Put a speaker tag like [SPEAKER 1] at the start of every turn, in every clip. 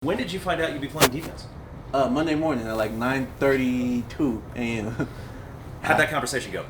[SPEAKER 1] When did you find out you'd be playing defense?
[SPEAKER 2] Monday morning at like 9:32 a.m.
[SPEAKER 1] How'd that conversation go?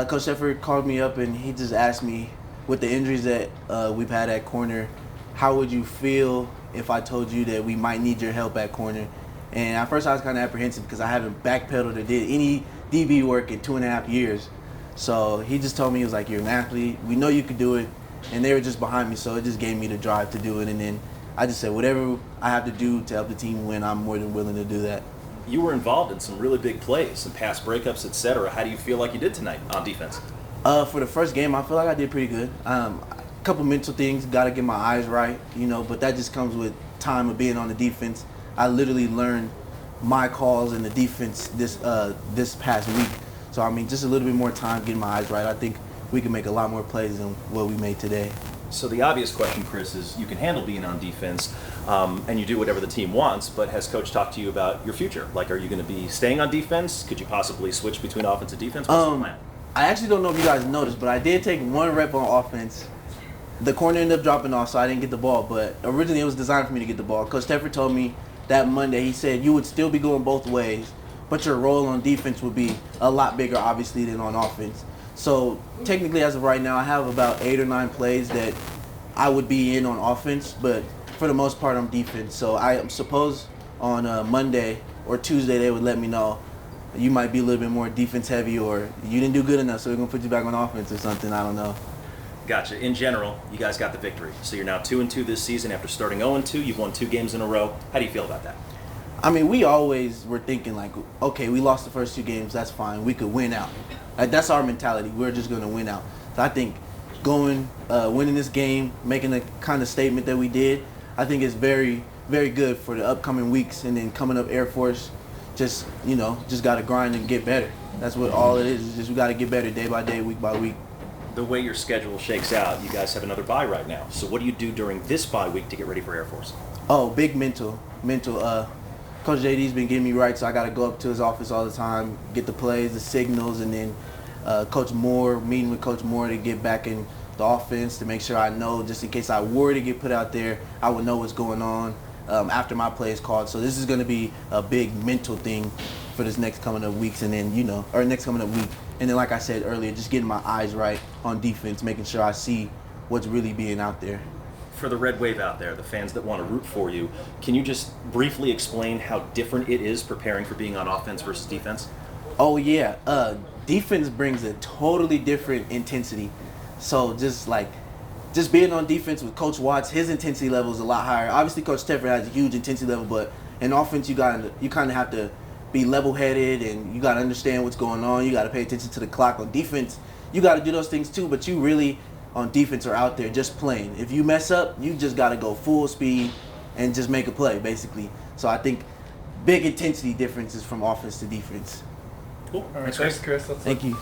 [SPEAKER 2] Coach Shepard called me up and he just asked me, with the injuries that we've had at corner, how would you feel if I told you that we might need your help at corner? And at first I was kind of apprehensive because I haven't backpedaled or did any DB work in 2.5 years. So he just told me, he was like, you're an athlete, we know you could do it. And they were just behind me, so it just gave me the drive to do it. And then I just said, whatever I have to do to help the team win, I'm more than willing to do that.
[SPEAKER 1] You were involved in some really big plays, some pass breakups, etc. How do you feel like you did tonight on defense?
[SPEAKER 2] For the first game, I feel like I did pretty good. A couple mental things, got to get my eyes right, but that just comes with time of being on the defense. I literally learned my calls in the defense this past week. So, just a little bit more time getting my eyes right. I think we can make a lot more plays than what we made today.
[SPEAKER 1] So the obvious question, Chris, is you can handle being on defense and you do whatever the team wants, but has Coach talked to you about your future? Like, are you going to be staying on defense? Could you possibly switch between offense and defense? What's the plan?
[SPEAKER 2] I actually don't know if you guys noticed, but I did take one rep on offense. The corner ended up dropping off, so I didn't get the ball, but originally it was designed for me to get the ball. Coach Teffer told me that Monday, he said you would still be going both ways, but your role on defense would be a lot bigger, obviously, than on offense. So technically, as of right now, I have about 8 or 9 plays that I would be in on offense, but for the most part, I'm defense. So I suppose on Monday or Tuesday, they would let me know you might be a little bit more defense heavy, or you didn't do good enough, so we're going to put you back on offense or something. I don't know.
[SPEAKER 1] Gotcha. In general, you guys got the victory. So you're now 2-2 this season after starting 0-2. You've won 2 games in a row. How do you feel about that?
[SPEAKER 2] We always were thinking like, okay, we lost the first 2 games. That's fine. We could win out. Like, that's our mentality. We're just going to win out. So I think winning this game, making the kind of statement that we did, I think is very, very good for the upcoming weeks. And then coming up Air Force, just got to grind and get better. That's what all it is just we got to get better day by day, week by week.
[SPEAKER 1] The way your schedule shakes out, you guys have another bye right now. So what do you do during this bye week to get ready for Air Force?
[SPEAKER 2] Oh, big mental. Coach JD's been getting me right, so I got to go up to his office all the time, get the plays, the signals, and then meeting with Coach Moore to get back in the offense to make sure I know, just in case I were to get put out there, I would know what's going on after my play is called. So this is going to be a big mental thing for this next coming up weeks, and then next coming up week. And then, like I said earlier, just getting my eyes right on defense, making sure I see what's really being out there.
[SPEAKER 1] For the Red Wave out there, the fans that want to root for you, can you just briefly explain how different it is preparing for being on offense versus defense?
[SPEAKER 2] Oh, yeah. Defense brings a totally different intensity. So just being on defense with Coach Watts, his intensity level is a lot higher. Obviously, Coach Teffer has a huge intensity level, but in offense, you kind of have to be level-headed, and you got to understand what's going on. You got to pay attention to the clock. On defense, you got to do those things too, but you really, on defense, are out there just playing. If you mess up, you just got to go full speed and just make a play, basically. So I think big intensity differences from offense to defense.
[SPEAKER 1] Cool.
[SPEAKER 3] All right, thanks, Chris.
[SPEAKER 2] Thank you.